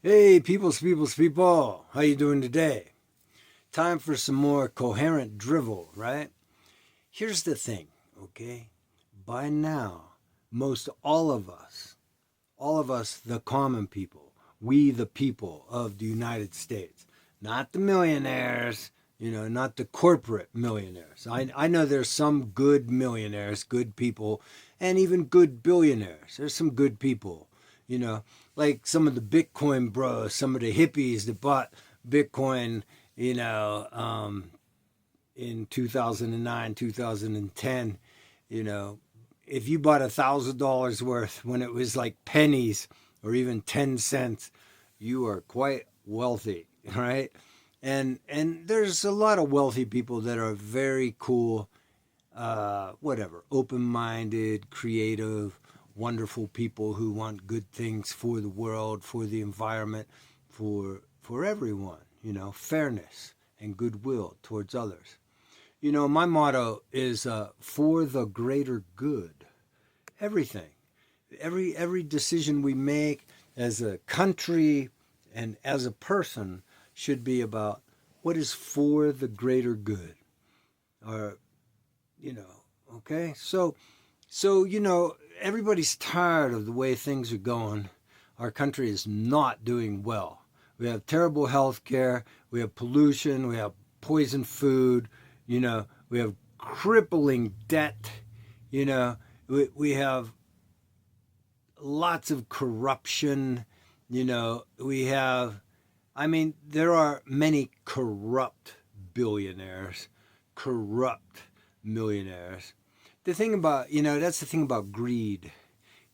Hey, people's people. How you doing today? Time for some more coherent drivel, right? Here's the thing, okay? By now, most all of us, the common people, we the people of the United States, not the millionaires, not the corporate millionaires. I know there's some good millionaires, good people, and even good billionaires. There's some good people, you know, like some of the Bitcoin bros, some of the hippies that bought Bitcoin, you know, um, in 2009, 2010, you know, if you bought $1,000 worth when it was like pennies or even 10 cents, you are quite wealthy, right? And there's a lot of wealthy people that are very cool, whatever, open-minded, creative, wonderful people who want good things for the world, for the environment, for everyone, fairness and goodwill towards others. My motto is for the greater good. Everything, every decision we make as a country and as a person should be about what is for the greater good. Or you know, okay? So everybody's tired of the way things are going. Our country is not doing well. We have terrible health care, we have pollution, we have poison food, we have crippling debt, we have lots of corruption, we have, I mean, there are many corrupt billionaires, corrupt millionaires. The thing about, that's the thing about greed.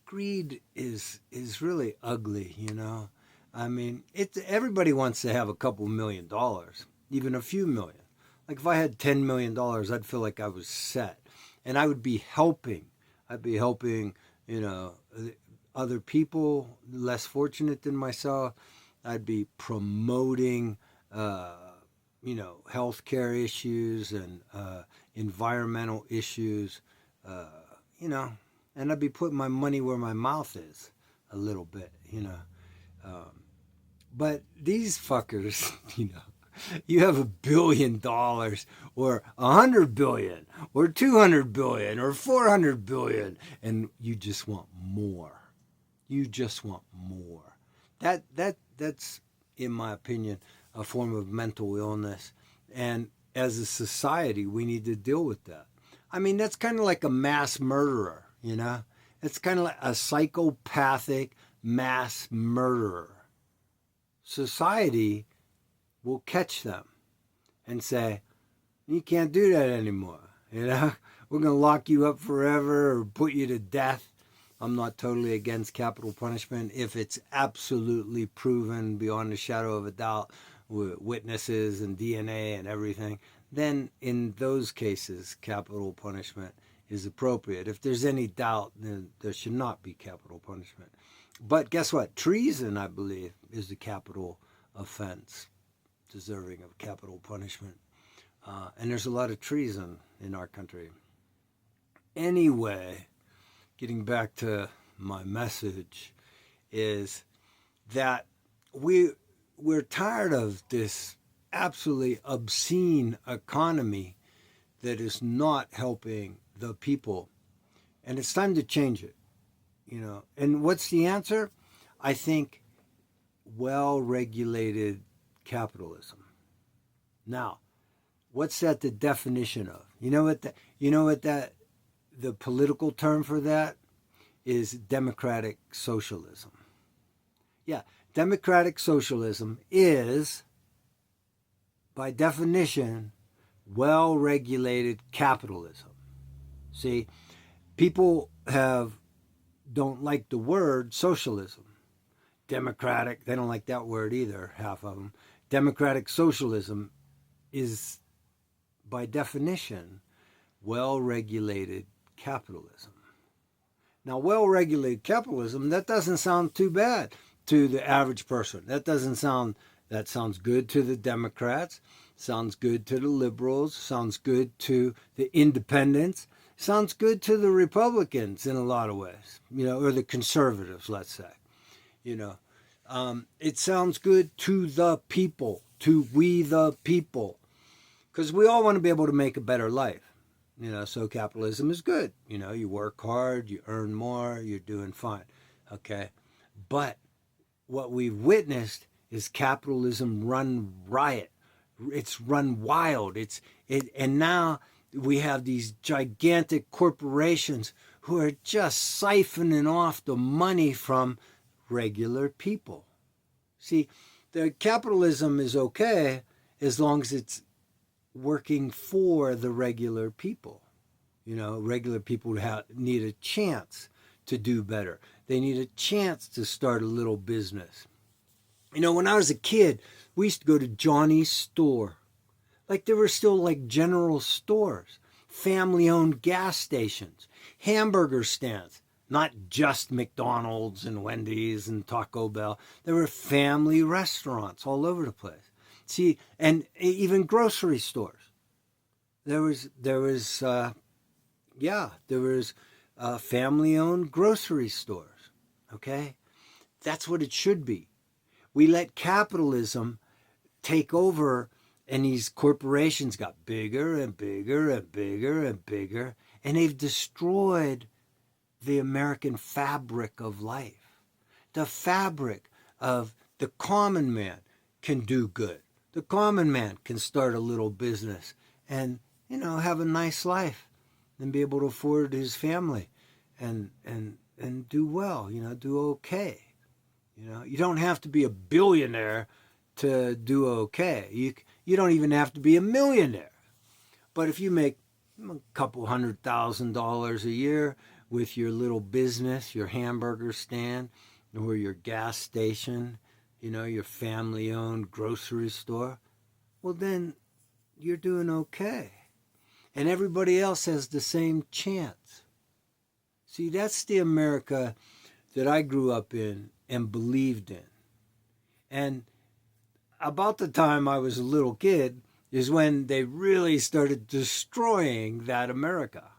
Greed is really ugly, I mean, it's everybody wants to have a couple $1,000,000, even a few million. Like if I had $10 million, I'd feel like I was set, and I would be helping. I'd be helping, you know, other people less fortunate than myself. I'd be promoting, uh, healthcare issues and environmental issues, uh, you know, and I'd be putting my money where my mouth is a little bit, Um, but these fuckers, you have $1 billion or 100 billion or 200 billion or 400 billion, and you just want more. You just want more. That's, in my opinion, a form of mental illness, and as a society, we need to deal with that. I mean, that's kind of like a mass murderer. It's kind of like a psychopathic mass murderer. Society will catch them and say, you can't do that anymore. We're going to lock you up forever or put you to death. I'm not totally against capital punishment if it's absolutely proven beyond a shadow of a doubt with witnesses and DNA and everything. Then in those cases, capital punishment is appropriate. If there's any doubt, then there should not be capital punishment. But guess what? Treason, I believe, is the capital offense deserving of capital punishment. And there's a lot of treason in our country. Anyway, getting back to my message is that we're tired of this absolutely obscene economy that is not helping the people, and it's time to change it. And what's the answer? I think well-regulated capitalism. Now, what's that the definition of? You know what the political term for that is democratic socialism. Yeah, democratic socialism is, by definition, well regulated capitalism. See, people don't like the word socialism. Democratic, they don't like that word either, half of them. Democratic socialism is, by definition, well regulated capitalism. Now, well regulated capitalism, that doesn't sound too bad to the average person. That sounds good to the Democrats, sounds good to the liberals, sounds good to the independents, sounds good to the Republicans in a lot of ways, or the conservatives, let's say. You know, It sounds good to the people, to we the people, because we all want to be able to make a better life. So capitalism is good. You work hard, you earn more, you're doing fine. Okay. But what we've witnessed is capitalism run riot. It's run wild. And now we have these gigantic corporations who are just siphoning off the money from regular people. See, the capitalism is okay as long as it's working for the regular people. Regular people need a chance to do better. They need a chance to start a little business. When I was a kid, we used to go to Johnny's store. Like there were still like general stores, family-owned gas stations, hamburger stands, not just McDonald's and Wendy's and Taco Bell. There were family restaurants all over the place. See, and even grocery stores. There was family-owned grocery stores. Okay, that's what it should be. We let capitalism take over, and these corporations got bigger and bigger and bigger and bigger, and they've destroyed the American fabric of life. The fabric of the common man can do good. The common man can start a little business and, have a nice life and be able to afford his family and do well, do okay. You don't have to be a billionaire to do okay. You don't even have to be a millionaire. But if you make a couple $100,000 a year with your little business, your hamburger stand, or your gas station, your family-owned grocery store, well then you're doing okay. And everybody else has the same chance. See, that's the America that I grew up in and believed in. And about the time I was a little kid is when they really started destroying that America.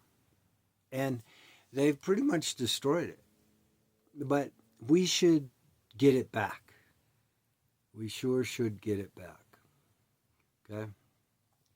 And they've pretty much destroyed it. But we should get it back. We sure should get it back. Okay?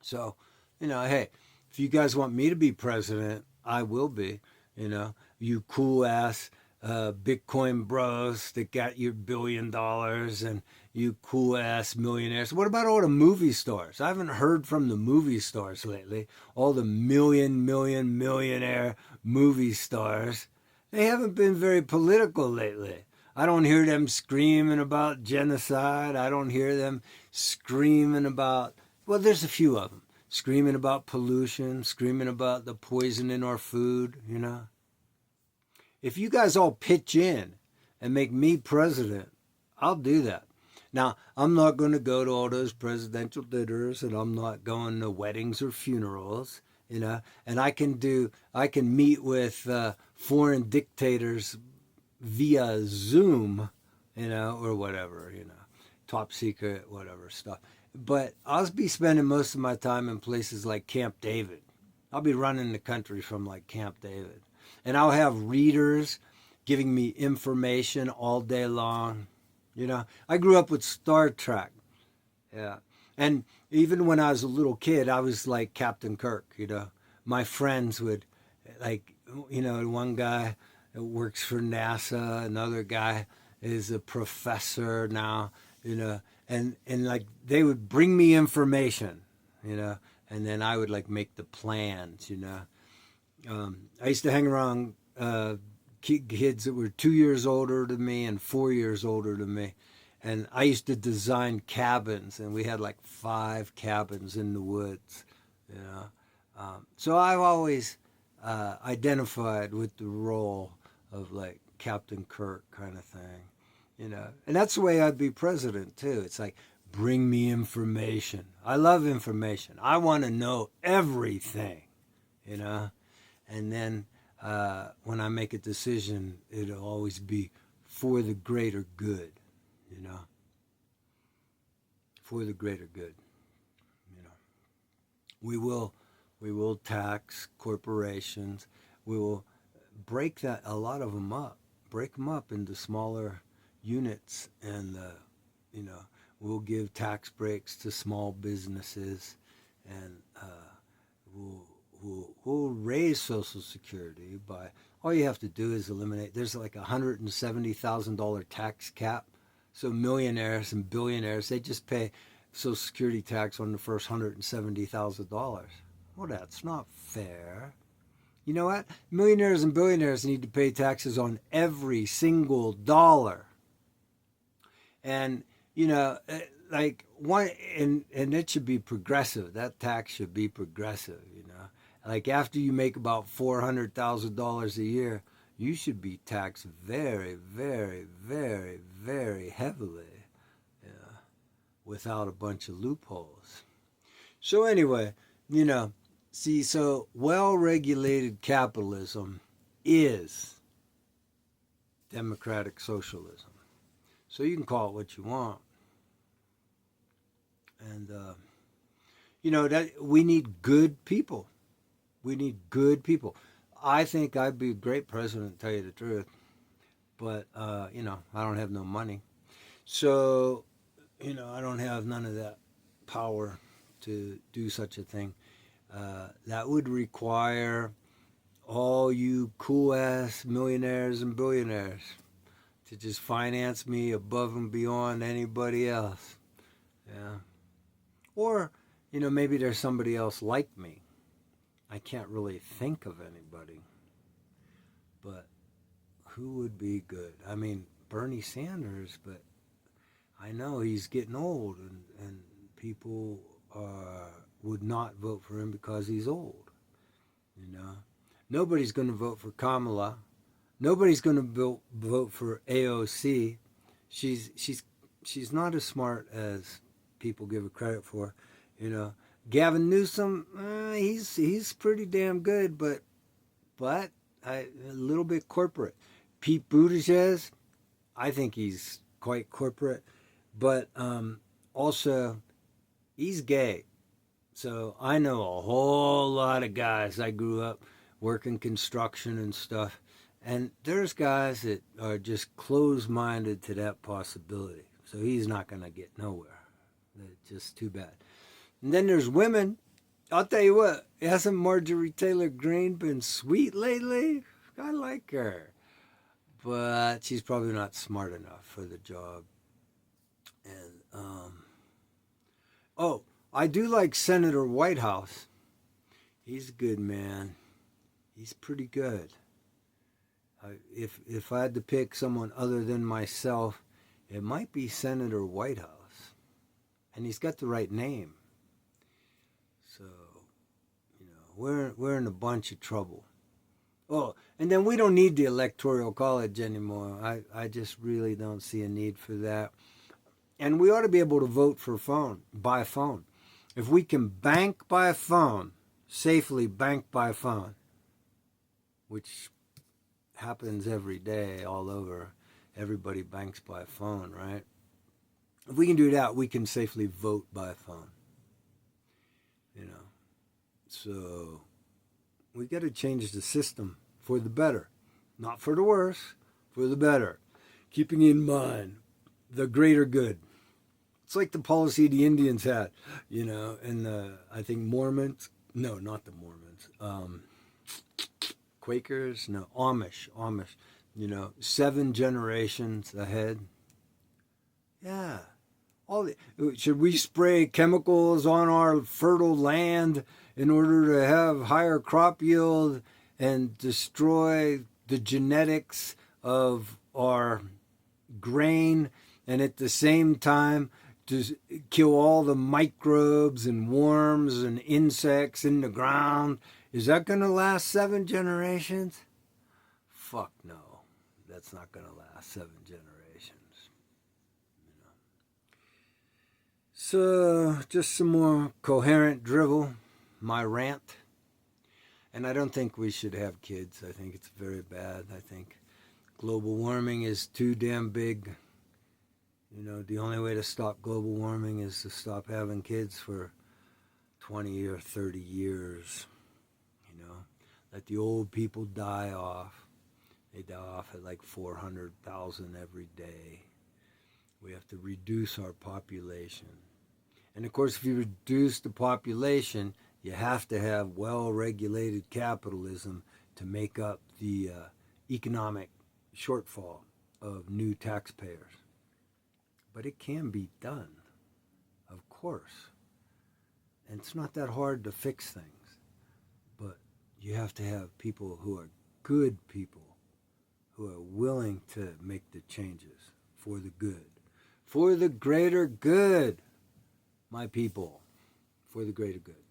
So, hey, if you guys want me to be president, I will be. You cool ass Bitcoin bros that got your $1 billion and you cool ass millionaires. What about all the movie stars? I haven't heard from the movie stars lately. All the millionaire movie stars. They haven't been very political lately. I don't hear them screaming about genocide. I don't hear them screaming about, well, there's a few of them. Screaming about pollution, screaming about the poison in our food, If you guys all pitch in and make me president, I'll do that. Now, I'm not going to go to all those presidential dinners, and I'm not going to weddings or funerals, and I can meet with foreign dictators via Zoom, or whatever, top secret, whatever stuff. But I'll be spending most of my time in places like Camp David. I'll be running the country from like Camp David. And I'll have readers giving me information all day long. I grew up with Star Trek. Yeah. And even when I was a little kid, I was like Captain Kirk, My friends would, one guy works for NASA, another guy is a professor now, and like they would bring me information, and then I would like make the plans, I used to hang around kids that were 2 years older than me and 4 years older than me, and I used to design cabins, and we had like 5 cabins in the woods, so I've always identified with the role of like Captain Kirk kind of thing. And that's the way I'd be president too. It's like, bring me information. I love information. I want to know everything, and then when I make a decision, it'll always be for the greater good, for the greater good. We will tax corporations. We will break a lot of them up into smaller units, and you know, we'll give tax breaks to small businesses, and we'll raise Social Security by, all you have to do is eliminate, there's like $170,000 tax cap. So millionaires and billionaires, they just pay Social Security tax on the first $170,000. Well, that's not fair. You know what? Millionaires and billionaires need to pay taxes on every single dollar. And, you know, like one, and it should be progressive. That tax should be progressive, you know. Like after you make about $400,000 a year, you should be taxed very, very, very, very heavily, yeah, without a bunch of loopholes. So anyway, you know, see, so well-regulated capitalism is democratic socialism. So you can call it what you want. And, you know, that we need good people. We need good people. I think I'd be a great president, to tell you the truth. But, you know, I don't have no money. So, you know, I don't have none of that power to do such a thing. That would require all you cool ass millionaires and billionaires to just finance me above and beyond anybody else. Yeah. Or, you know, maybe there's somebody else like me. I can't really think of anybody. But who would be good? I mean, Bernie Sanders, but I know he's getting old, and people would not vote for him because he's old. You know, nobody's going to vote for Kamala. Nobody's going to vote for AOC. She's not as smart as people give her credit for. You know, Gavin Newsom, he's pretty damn good, but a little bit corporate. Pete Buttigieg, I think he's quite corporate, but also he's gay. So I know a whole lot of guys. I grew up working construction and stuff, and there's guys that are just closed-minded to that possibility. So he's not going to get nowhere. It's just too bad. And then there's women. I'll tell you what, hasn't Marjorie Taylor Greene been sweet lately? I like her. But she's probably not smart enough for the job. And, oh, I do like Senator Whitehouse. He's a good man. He's pretty good. If I had to pick someone other than myself, it might be Senator Whitehouse. And he's got the right name. So, you know, we're in a bunch of trouble. Oh, and then we don't need the Electoral College anymore. I just really don't see a need for that. And we ought to be able to vote by phone. If we can bank by phone, safely bank by phone, which happens every day all over, everybody banks by phone, right? If we can do that, we can safely vote by phone. You know, so we got to change the system for the better, not for the worse, for the better, keeping in mind the greater good. It's like the policy the Indians had, you know, and I think Mormons, no, not the Mormons, Quakers, no, Amish, you know, 7 generations ahead. Yeah. Should we spray chemicals on our fertile land in order to have higher crop yield and destroy the genetics of our grain, and at the same time to kill all the microbes and worms and insects in the ground? Is that going to last 7 generations? Fuck no. That's not going to last 7 generations. So, just some more coherent drivel, my rant. And I don't think we should have kids. I think it's very bad. I think global warming is too damn big. You know, the only way to stop global warming is to stop having kids for 20 or 30 years. You know, let the old people die off. They die off at like 400,000 every day. We have to reduce our population. And of course, if you reduce the population, you have to have well-regulated capitalism to make up the economic shortfall of new taxpayers. But it can be done, of course. And it's not that hard to fix things. But you have to have people who are good people, who are willing to make the changes for the good. For the greater good, my people, for the greater good.